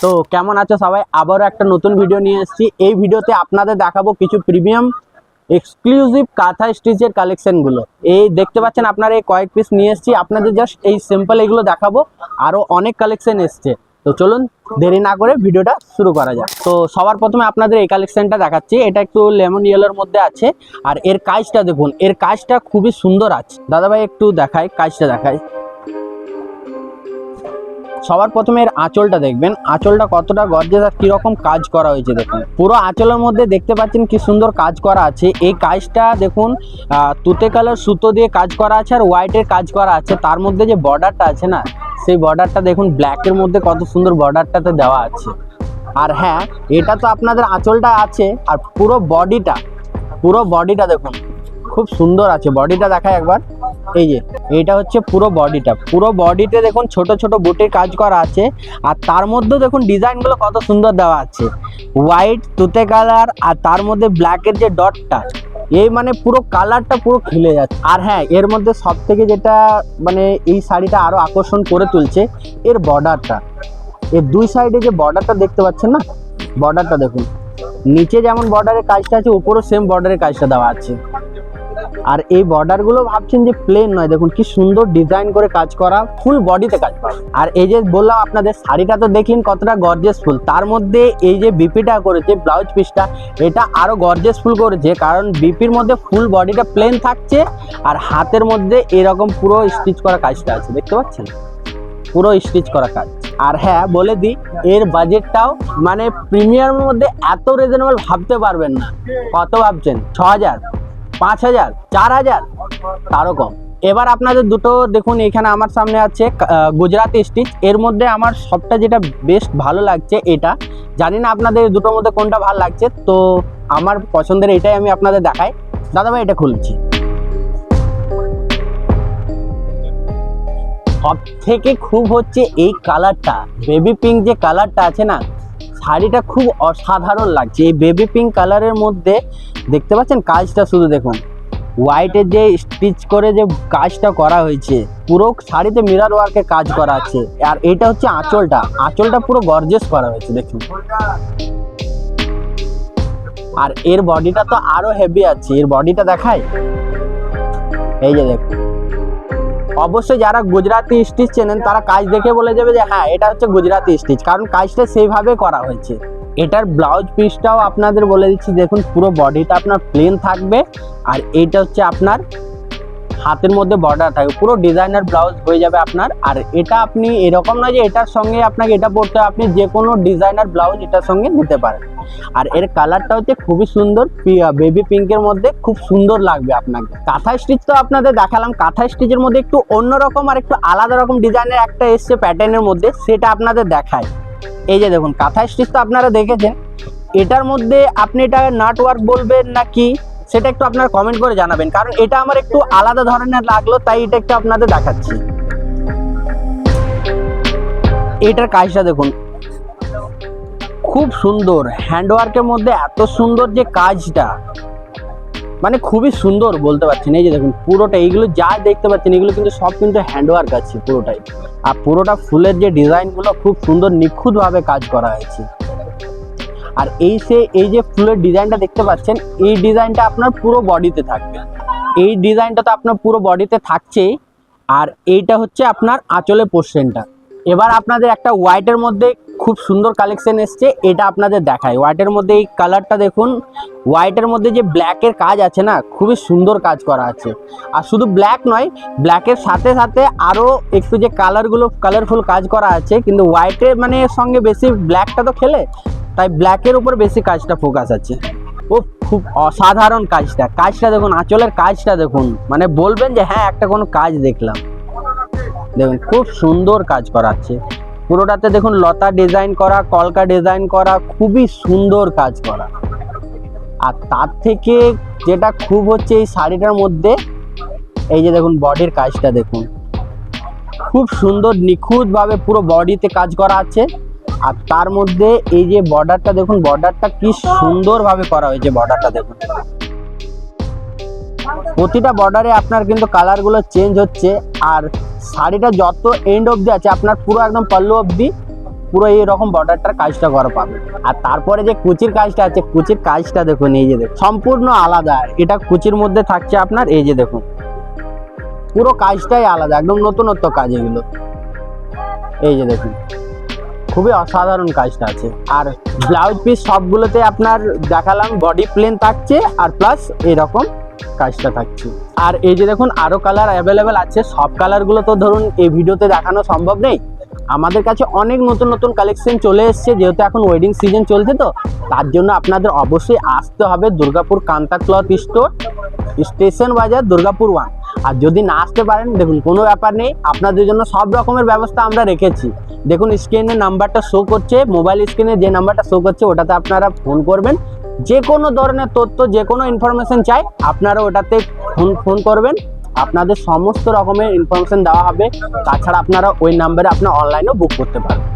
তো কেমন আছো সবাই? আবারও একটা নতুন ভিডিও নিয়ে এসেছি। এই ভিডিওতে আপনাদের দেখাবো কিছু প্রিমিয়াম এক্সক্লুসিভ কাঁথা স্টিচের কালেকশনগুলো। এই দেখতে পাচ্ছেন আপনারা, এই কয়েক পিস নিয়ে এসেছি আপনাদের, জাস্ট এই সিম্পল এগুলো দেখাবো। আরও অনেক কালেকশন এসছে, তো চলুন দেরি না করে ভিডিওটা শুরু করা যাক। তো সবার প্রথমে আপনাদের এই কালেকশনটা দেখাচ্ছি। এটা একটু লেমন ইয়েলোর মধ্যে আছে, আর এর কাজটা দেখুন, এর কাজটা খুবই সুন্দর আছে। দাদাভাই একটু দেখাই, কাজটা দেখাই। সবার প্রথমে এর আঁচলটা দেখবেন, আঁচলটা কতটা গর্জিয়াস আর কিরকম কাজ করা হয়েছে দেখুন। পুরো আঁচলের মধ্যে দেখতে পাচ্ছেন কি সুন্দর কাজ করা আছে। এই কাজটা দেখুন তুতে কালার সুতো দিয়ে কাজ করা আছে আর হোয়াইটের কাজ করা আছে। তার মধ্যে যে বর্ডারটা আছে না, সেই বর্ডারটা দেখুন ব্ল্যাকের মধ্যে কত সুন্দর বর্ডারটাতে দেওয়া আছে। আর হ্যাঁ, এটা তো আপনাদের আঁচলটা আছে, আর পুরো বডিটা দেখুন খুব সুন্দর আছে। বডিটা দেখায় একবার, এই যে এইটা হচ্ছে পুরো বডিতে দেখুন ছোট ছোট বুটির কাজ করা আছে। আর তার মধ্যে দেখুন ডিজাইনগুলো কত সুন্দর দেওয়া আছে, হোয়াইট তুতে কালার আর তার মধ্যে ব্ল্যাকের যে ডটটা, এই মানে পুরো কালারটা পুরো খেলে যাচ্ছে। আর হ্যাঁ, এর মধ্যে সব থেকে যেটা মানে এই শাড়িটা আরো আকর্ষণ করে তুলছে, এর বর্ডারটা। এর দুই সাইডে যে বর্ডারটা দেখতে পাচ্ছেন না, বর্ডারটা দেখুন, নিচে যেমন বর্ডারের কাজটা আছে, উপরও সেম বর্ডারের কাজটা দেওয়া আছে। আর এই বর্ডারগুলো ভাবছেন যে প্লেন নয়, দেখুন কি সুন্দর ডিজাইন করে কাজ করা, ফুল বডিতে কাজ করা। আর এই যে বললাম আপনাদের, শাড়িটা তো দেখলেন কতটা গর্জিয়াস ফুল, তার মধ্যে এই যে বিপিটা করেছে ব্লাউজ পিসটা, এটা আরো গর্জিয়াস ফুল করেছে, কারণ বিপির মধ্যে ফুল বডিটা প্লেন থাকছে আর হাতের মধ্যে এরকম পুরো স্টিচ করা কাজটা আছে, দেখতে পাচ্ছেন পুরো স্টিচ করা কাজ। আর হ্যাঁ বলে দিই, এর বাজেটটাও মানে প্রিমিয়ামের মধ্যে এত রিজনেবল ভাবতে পারবেন না। কত ভাবছেন? 6000, 5000, 4000, তারও কম। এবার আপনাদের দুটো দেখুন, এখানে আমার সামনে আছে গুজরাটি স্টিচ। এর মধ্যে আমার সবটা যেটা বেস্ট ভালো লাগছে এটা, জানি না আপনাদের দুটোর মধ্যে কোনটা ভালো লাগছে, তো আমার পছন্দের এটাই আমি আপনাদের দেখাই। দাদাভাই এটা খুলছি। সব থেকে খুব হচ্ছে এই কালারটা, বেবি পিঙ্ক যে কালারটা আছে না, শাড়িটা খুব অসাধারণ লাগছে। এই বেবি পিঙ্ক কালারের মধ্যে দেখতে পাচ্ছেন কাজটা, শুধু দেখুন হোয়াইটের যে স্টিচ করে যে কাজটা করা হয়েছে, পুরো শাড়িতে মিরর ওয়ার্কের কাজ করা আছে। আর এটা হচ্ছে আঁচলটা পুরো গর্জিয়াস করা হয়েছে দেখুন। আর এর বডিটা তো আরো হেভি আছে, এর বডিটা দেখায়, এই যে দেখুন। অবশ্যই যারা গুজরাটি স্টিচ চেনেন তারা কাজ দেখে বলে যাবে যে হ্যাঁ এটা হচ্ছে গুজরাটি স্টিচ, কারণ কাজটা সেইভাবে করা হয়েছে। এটার ব্লাউজ পিসটাও আপনাদের বলে দিচ্ছি, দেখুন পুরো বডিটা আপনার প্লেন থাকবে, আর এইটা হচ্ছে আপনার হাতের মধ্যে বর্ডার থাকবে, পুরো ডিজাইনার ব্লাউজ হয়ে যাবে আপনার। আর এটা আপনি এরকম নয় যে এটার সঙ্গে আপনাকে এটা পরতে, আপনি যে কোনো ডিজাইনার ব্লাউজ এটার সঙ্গে নিতে পারেন। আর এর কালারটা হচ্ছে খুবই সুন্দর, বেবি পিঙ্কের মধ্যে খুব সুন্দর লাগবে আপনাকে। কাঁথা স্টিচ তো আপনাদের দেখালাম, কাঁথা স্টিচের মধ্যে একটু অন্যরকম আর একটু আলাদা রকম ডিজাইনের একটা এসছে প্যাটার্নের মধ্যে, সেটা আপনাদের দেখায়। এই যে দেখুন কাঁথা স্টিচ তো আপনারা দেখেছেন, এটার মধ্যে আপনি এটা নাট ওয়ার্ক বলবেন নাকি সেটা একটু আপনারা কমেন্ট করে জানাবেন, কারণ এটা আমার একটু আলাদা ধরনের লাগলো, তাই এটা একটু আপনাদের দেখাচ্ছি। এটার কাজটা দেখুন খুব সুন্দর, হ্যান্ডওয়ার্কের মধ্যে এত সুন্দর যে কাজটা, মানে খুবই সুন্দর বলতে পারছেন। এই যে দেখুন পুরোটা, এইগুলো যা দেখতে পাচ্ছেন এগুলো কিন্তু সব কিন্তু হ্যান্ডওয়ার্ক আছে পুরোটাই। আর পুরোটা ফুলের যে ডিজাইনগুলো খুব সুন্দর নিখুঁতভাবে কাজ করা হয়েছে। আর এই যে ফুলের ডিজাইনটা দেখতে পাচ্ছেন, এই ডিজাইনটা আপনার পুরো বডিতে থাকবে, এই ডিজাইনটা তো আপনার পুরো বডিতে থাকছে। আর এইটা হচ্ছে আপনার আঁচলের পোর্শনটা। এবার আপনাদের একটা হোয়াইটের মধ্যে খুব সুন্দর কালেকশন এসছে, এটা আপনাদের দেখায়। হোয়াইটের মধ্যে এই কালারটা দেখুন, হোয়াইটের মধ্যে যে ব্ল্যাকের কাজ আছে না, খুবই সুন্দর কাজ করা আছে। আর শুধু ব্ল্যাক নয়, ব্ল্যাকের সাথে সাথে আরও একটু যে কালারগুলো কালারফুল কাজ করা আছে, কিন্তু হোয়াইটের মানে সঙ্গে বেশি ব্ল্যাকটা তো খেলে, তাই ব্ল্যাকের উপর বেশি কাজটা ফোকাস আছে। ও খুব অসাধারণ কাজটা দেখুন, আঁচলের কাজটা দেখুন, মানে বলবেন যে হ্যাঁ একটা কোনো কাজ দেখলাম। দেখুন খুব সুন্দর কাজ করা আছে পুরোটাতে, দেখুন লতা ডিজাইন করা, কলকা ডিজাইন করা, খুবই সুন্দর কাজ করা। আর তার থেকে যেটা খুব হচ্ছে এই শাড়িটার মধ্যে, এই যে দেখুন বডির কাজটা দেখুন, খুব সুন্দর নিখুঁতভাবে পুরো বডিতে কাজ করা আছে। আর তার মধ্যে এই যে বর্ডারটা দেখুন, বর্ডারটা কি সুন্দরভাবে করা হয়েছে। বর্ডারটা দেখুন, প্রতিটা বর্ডারে আপনার কিন্তু কালারগুলো চেঞ্জ হচ্ছে। আর শাড়িটা যত এন্ড অবধি আছে আপনার পুরো একদম পাল্লু অবধি পুরো এইরকম বর্ডারটার কাজটা করা পাবে। আর তারপরে যে কুচির কাজটা আছে, কুচির কাজটা দেখুন, এই যে দেখুন সম্পূর্ণ আলাদা। এটা কুচির মধ্যে থাকছে আপনার, এই যে দেখুন পুরো কাজটাই আলাদা, একদম নতুনত্ব কাজ এগুলো। এই যে দেখুন খুবই অসাধারণ কাজটা আছে। আর ব্লাউজ পিস সবগুলোতে আপনার দেখালাম বডি প্লেন থাকছে আর প্লাস এরকম কাজটা থাকছে। আর এই যে দেখুন আরো কালার অ্যাভেলেবেল আছে। সব কালারগুলো তো ধরুন এই ভিডিওতে দেখানো সম্ভব নেই। আমাদের কাছে অনেক নতুন নতুন কালেকশন চলে এসছে, যেহেতু এখন ওয়েডিং সিজন চলছে, তো তার জন্য আপনাদের অবশ্যই আসতে হবে Durgapur Kanta cloth store, station বাজার, দুর্গাপুর 1। আর যদি না আসতে পারেন দেখুন কোনো ব্যাপার নেই, আপনাদের জন্য সব রকমের ব্যবস্থা আমরা রেখেছি। দেখুন স্ক্রিনে নাম্বারটা শো করছে, মোবাইল স্ক্রিনে যে নাম্বারটা শো করছে ওটাতে আপনারা ফোন করবেন। যে কোনো ধরনের তথ্য, যে কোনো ইনফরমেশন চাই আপনারা ওটাতে ফোন করবেন, আপনাদের সমস্ত রকমের ইনফরমেশন দেওয়া হবে। তাছাড়া আপনারা ওই নাম্বারে আপনার অনলাইনেও বুক করতে পারবেন।